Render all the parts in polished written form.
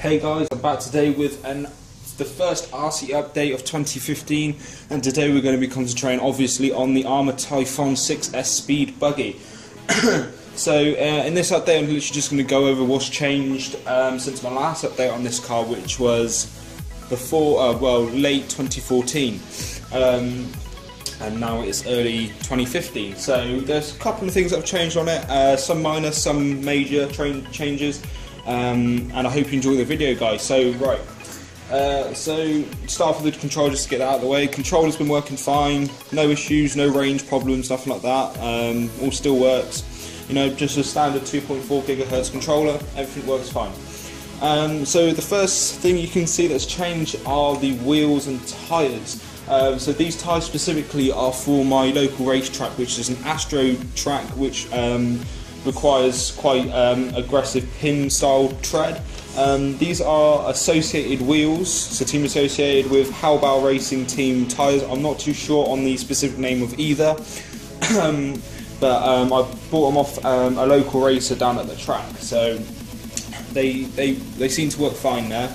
Hey guys, I'm back today with the first RC update of 2015, and today we're going to be concentrating obviously on the Arrma Typhon 6S Speed buggy. So in this update I'm literally just going to go over what's changed since my last update on this car, which was before, late 2014. And now it's early 2015. So there's a couple of things that have changed on it, some minor, some major changes. And I hope you enjoy the video, guys. So so start with the controller, just to get that out of the way. Controller's been working fine, no issues, no range problems, nothing like that. All still works. You know, just a standard 2.4 GHz controller, everything works fine. So the first thing you can see that's changed are the wheels and tyres. So these tyres specifically are for my local racetrack, which is an Astro track, which requires quite aggressive pin style tread. These are associated wheels, so team associated with Hobbywing Racing team tyres. I'm not too sure on the specific name of either, but I bought them off a local racer down at the track, so they seem to work fine there.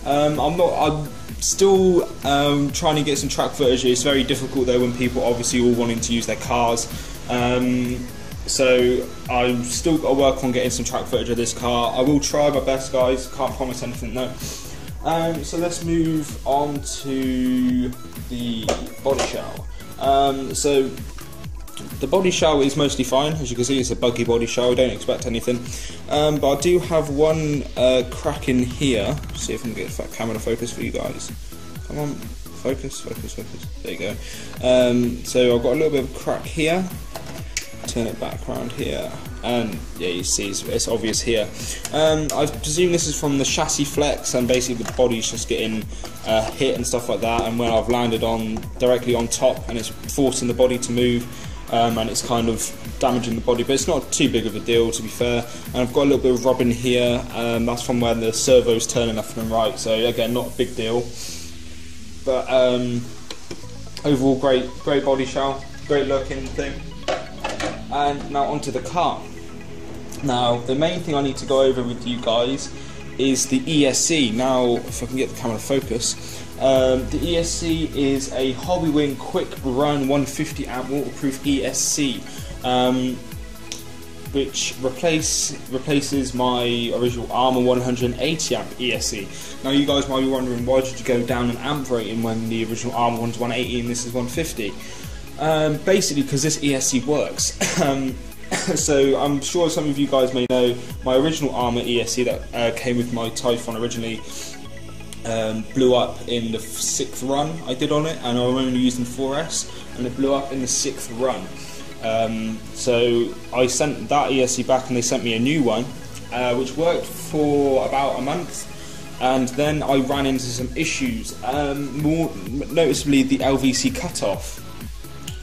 I'm still trying to get some track footage. It's very difficult though when people obviously all wanting to use their cars. So I've still got to work on getting some track footage of this car. I will try my best, guys, can't promise anything though. So let's move on to the body shell. So the body shell is mostly fine. As you can see, it's a buggy body shell, don't expect anything. But I do have one crack in here. See if I can get that camera to focus for you guys. Come on, focus, there you go. So I've got a little bit of a crack here. Turn it back around here, and yeah, you see it's obvious here. I presume this is from the chassis flex, and basically the body's just getting hit and stuff like that, and when I've landed directly on top, and it's forcing the body to move, and it's kind of damaging the body, but it's not too big of a deal, to be fair. And I've got a little bit of rubbing here, that's from where the servo's turning left and right, so again, not a big deal. But overall, great body shell, great looking thing. And now onto the car. Now the main thing I need to go over with you guys is the ESC. Now if I can get the camera to focus, the ESC is a Hobbywing Quicrun 150 amp waterproof ESC, which replaces my original Arrma 180 amp ESC. Now you guys might be wondering, why did you go down an amp rating when the original Arrma one's 180 and this is 150? Basically because this ESC works. So I'm sure some of you guys may know my original Arrma ESC that came with my Typhon originally blew up in the 6th run I did on it, and I only used in 4S, and it blew up in the 6th run. So I sent that ESC back and they sent me a new one, which worked for about a month. And then I ran into some issues, more noticeably the LVC cutoff.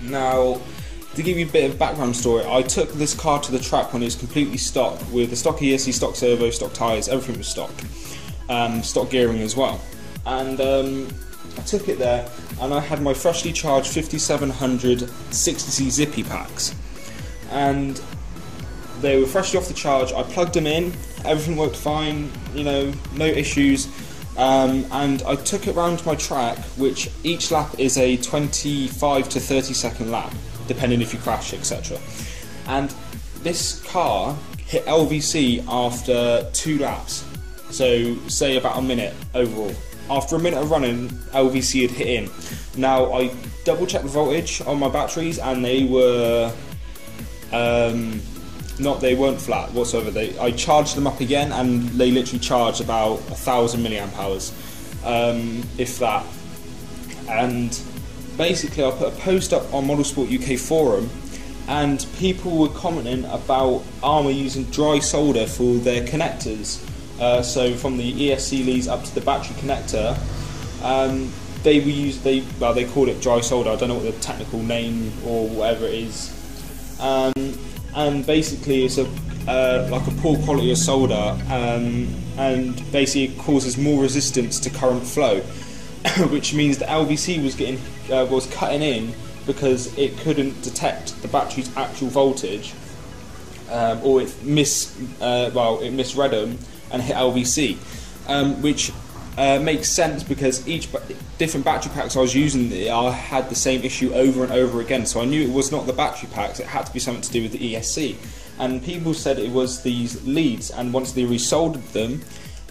Now, to give you a bit of background story, I took this car to the track when it was completely stock, with the stock ESC, stock servo, stock tyres, everything was stock. Stock gearing as well. And I took it there, and I had my freshly charged 5700 60C zippy packs. And they were freshly off the charge. I plugged them in, everything worked fine, you know, no issues. And I took it round to my track, which each lap is a 25 to 30 second lap, depending if you crash, etc. And this car hit LVC after 2 laps, so say about a minute overall. After a minute of running, LVC had hit in. Now I double checked the voltage on my batteries, and they were they weren't flat whatsoever. I charged them up again, and they literally charged about 1000 milliamp hours, if that. And basically I put a post up on Motorsport UK forum, and people were commenting about Arrma using dry solder for their connectors. So from the ESC leads up to the battery connector, they called it dry solder. I don't know what the technical name or whatever it is. And basically it's like a poor quality of solder, and basically it causes more resistance to current flow, which means the LVC was cutting in because it couldn't detect the battery's actual voltage, or it misread them and hit LVC. which makes sense because each different battery packs I was using, I had the same issue over and over again. So I knew it was not the battery packs; it had to be something to do with the ESC. And people said it was these leads, and once they resoldered them,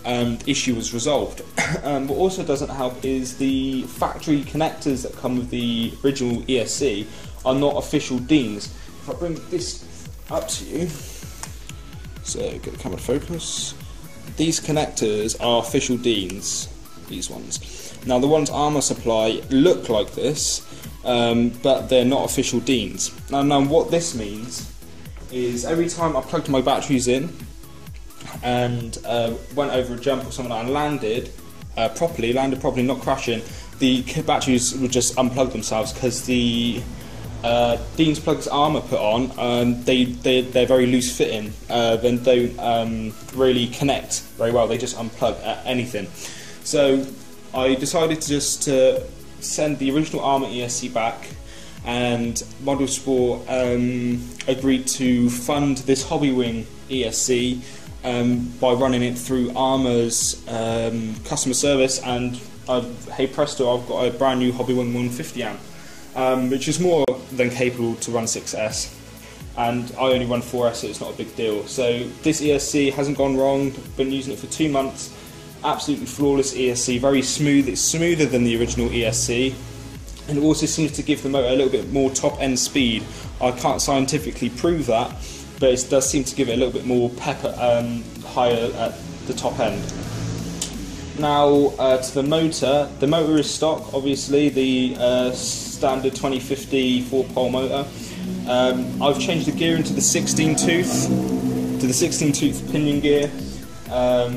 the issue was resolved. What also doesn't help is the factory connectors that come with the original ESC are not official DINs. If I bring this up to you, so get the camera to focus. These connectors are official DINs, these ones. Now the ones Arrma supply look like this, but they're not official DINs. Now what this means is every time I plugged my batteries in and went over a jump or something and landed properly, not crashing, the batteries would just unplug themselves because the DINs plugs Arrma put on, they're very loose fitting, and don't really connect very well. They just unplug at anything. So I decided to just send the original Arrma ESC back, and Model Sport agreed to fund this Hobbywing ESC by running it through Arrma's customer service, and hey presto, I've got a brand new Hobbywing 150 amp, which is more than capable to run 6S, and I only run 4S, so it's not a big deal. So this ESC hasn't gone wrong, been using it for 2 months, absolutely flawless ESC, very smooth. It's smoother than the original ESC, and it also seems to give the motor a little bit more top end speed. I can't scientifically prove that, but it does seem to give it a little bit more pepper higher at the top end. Now to the motor is stock, obviously, the standard 2050 4-pole motor. I've changed the gear into the 16 tooth pinion gear,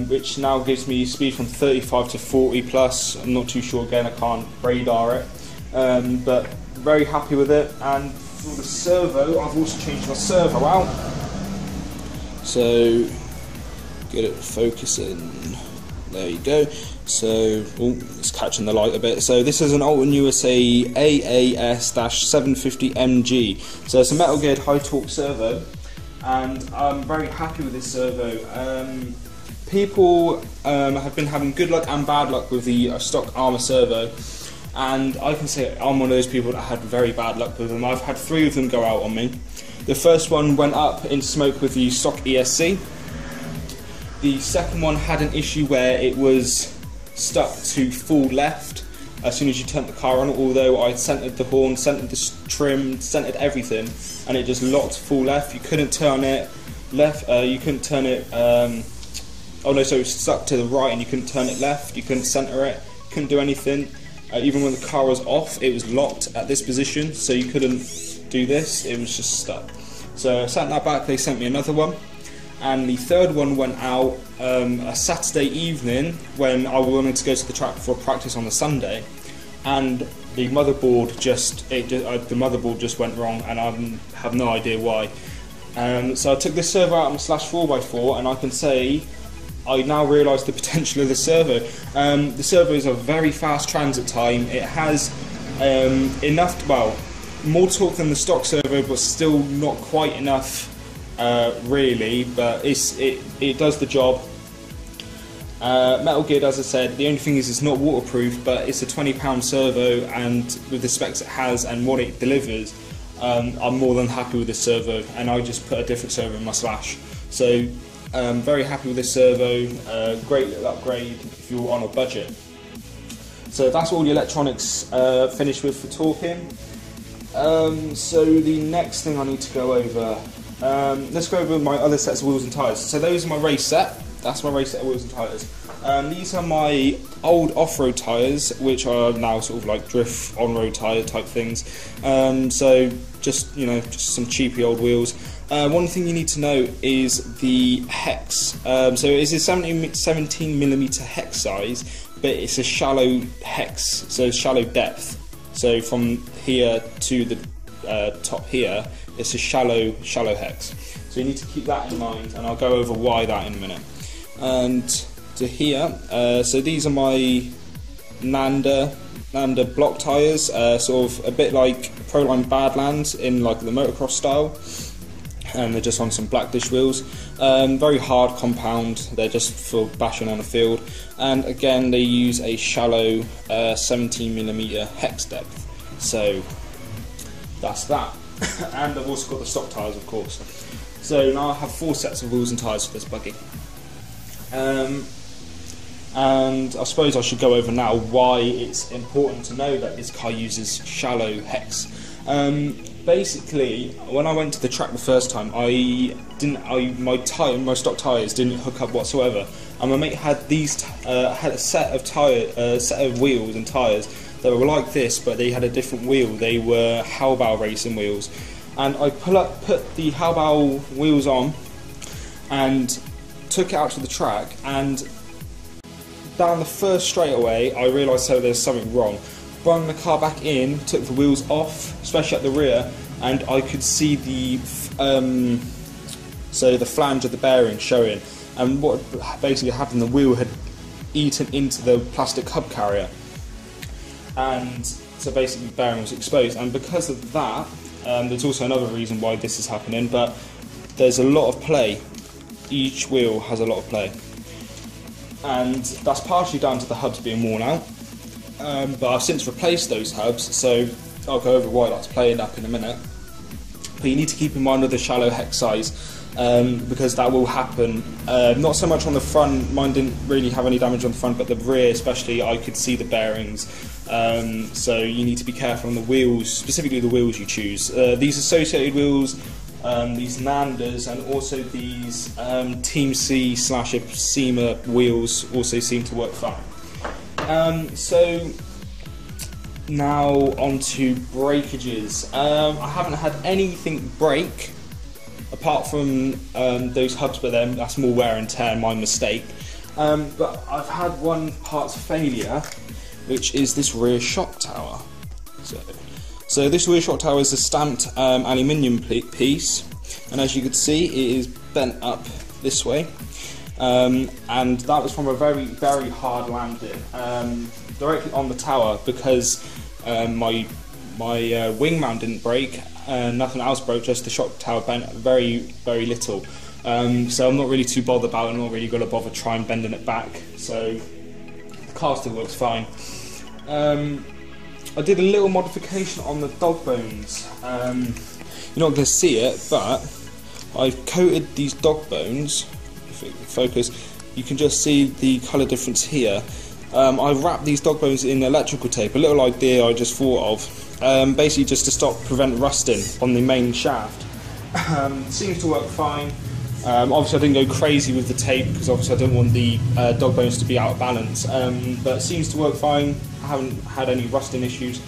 which now gives me speed from 35 to 40 plus. I'm not too sure, again, I can't radar it, but very happy with it. And for the servo, I've also changed my servo out, so get it focusing. There you go. So, it's catching the light a bit. So this is an Alton USA AAS-750MG. So it's a metal geared high torque servo, and I'm very happy with this servo. People have been having good luck and bad luck with the stock Arrma servo, and I can say I'm one of those people that had very bad luck with them. I've had 3 of them go out on me. The first one went up in smoke with the stock ESC. The second one had an issue where it was stuck to full left as soon as you turned the car on, although I'd centered the horn, centered the trim, centered everything, and it just locked full left. You couldn't turn it left, you couldn't turn it, oh no, so it was stuck to the right and you couldn't turn it left, you couldn't center it, couldn't do anything. Even when the car was off, it was locked at this position, so you couldn't do this, it was just stuck. So I sent that back, they sent me another one. And the third one went out a Saturday evening when I wanted to go to the track for practice on the Sunday, and the motherboard just went wrong, and I have no idea why. So I took this servo out on a /4x4, and I can say I now realise the potential of the servo. The servo is a very fast transit time. It has enough, well, more torque than the stock servo, but still not quite enough. Really, but it does the job. Metal geared, as I said. The only thing is it's not waterproof, but it's a £20 servo, and with the specs it has and what it delivers, I'm more than happy with this servo, and I just put a different servo in my Slash. So very happy with this servo. Great little upgrade if you're on a budget. So that's all the electronics finished with for talking. So the next thing I need to go over. Let's go over my other sets of wheels and tyres. So those are my race set. That's my race set of wheels and tyres. These are my old off-road tyres, which are now sort of like drift on-road tyre type things. So just some cheapy old wheels. One thing you need to know is the hex. So it is a 17mm hex size, but it's a shallow hex, so shallow depth. So from here to the top here, it's a shallow hex, so you need to keep that in mind, and I'll go over why that in a minute. And to here, so these are my Nanda block tyres, sort of a bit like Proline Badlands in like the motocross style. and they're just on some black dish wheels. Very hard compound, they're just for bashing on a field, and again they use a shallow 17mm hex depth, so that's that. And I've also got the stock tyres, of course. So now I have 4 sets of wheels and tyres for this buggy. And I suppose I should go over now why it's important to know that this car uses shallow hex. Basically, when I went to the track the first time, my stock tyres didn't hook up whatsoever, and my mate had had a set of wheels and tyres that were like this, but they had a different wheel. They were Hobbywing racing wheels, and I put the Hobbywing wheels on and took it out to the track, and down the first straightaway I realised there's something wrong. Brought the car back in, took the wheels off, especially at the rear, and I could see the flange of the bearing showing. And what basically happened, the wheel had eaten into the plastic hub carrier, and so basically the bearing was exposed. And because of that, there's also another reason why this is happening, but there's a lot of play. Each wheel has a lot of play, and that's partially down to the hubs being worn out. But I've since replaced those hubs, so I'll go over why that's playing up in a minute. But you need to keep in mind with the shallow hex size, because that will happen. Not so much on the front, mine didn't really have any damage on the front, but the rear especially, I could see the bearings. So you need to be careful on the wheels, specifically the wheels you choose. These associated wheels, these Nanders, and also these Team C / SEMA wheels also seem to work fine. So now on to breakages. I haven't had anything break apart from those hubs, but then that's more wear and tear, my mistake. But I've had one part's failure, which is this rear shock tower. So this rear shock tower is a stamped aluminium piece, and as you can see, it is bent up this way. And that was from a very, very hard landing directly on the tower, because my wing mount didn't break, nothing else broke, just the shock tower bent very, very little. So I'm not really too bothered about it. I'm not really going to bother trying bending it back, so the car still works fine. I did a little modification on the dog bones. You're not going to see it, but I've coated these dog bones. Focus, you can just see the colour difference here. I've wrapped these dog bones in electrical tape, a little idea I just thought of, basically just to prevent rusting on the main shaft. Seems to work fine. Obviously I didn't go crazy with the tape, because obviously I don't want the dog bones to be out of balance, but it seems to work fine. I haven't had any rusting issues.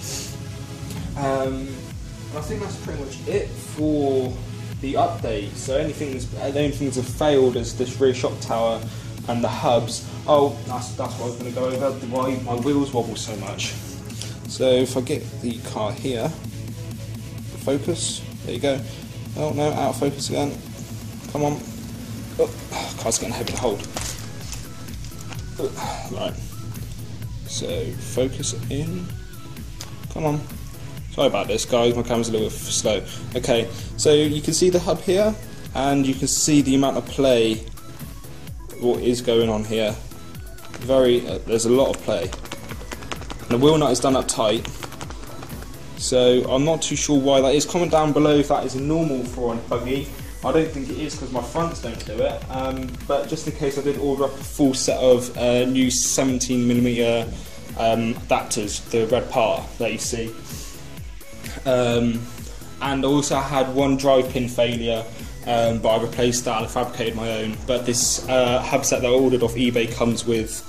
And I think that's pretty much it for the update. So the only things that have failed is this rear shock tower and the hubs. Oh, that's what I was going to go over, why my wheels wobble so much. So if I get the car here, focus, there you go. Oh no, out of focus again. Come on. Oh, car's getting heavy to hold. Right. So focus it in. Come on. Sorry about this, guys, my camera's a little bit slow. Okay, so you can see the hub here, and you can see the amount of play, what is going on here. There's a lot of play. And the wheel nut is done up tight, so I'm not too sure why that is. Comment down below if that is normal for a buggy. I don't think it is, because my fronts don't do it, but just in case, I did order up a full set of new 17mm adapters, the red part that you see. And also I had one drive pin failure, but I replaced that and I fabricated my own. But this hub set that I ordered off eBay comes with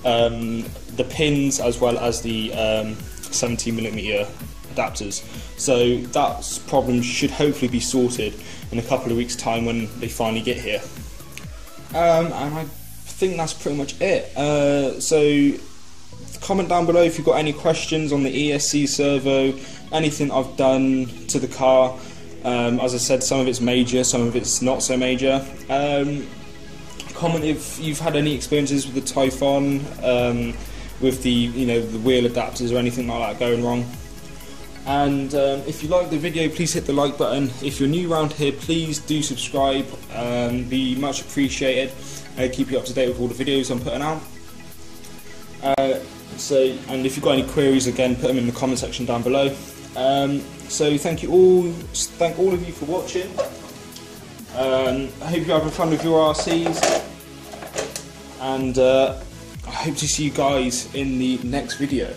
the pins as well as the 17mm adapters. So that problem should hopefully be sorted in a couple of weeks' time when they finally get here. And I think that's pretty much it. So comment down below if you've got any questions on the ESC servo, anything I've done to the car. As I said, some of it's major, some of it's not so major. Comment if you've had any experiences with the Typhon, with the the wheel adapters or anything like that going wrong. And if you like the video, please hit the like button. If you're new around here, please do subscribe, be much appreciated. Keep you up to date with all the videos I'm putting out. And if you've got any queries, again, put them in the comment section down below. So thank all of you for watching. I hope you're having fun with your RCs, and I hope to see you guys in the next video.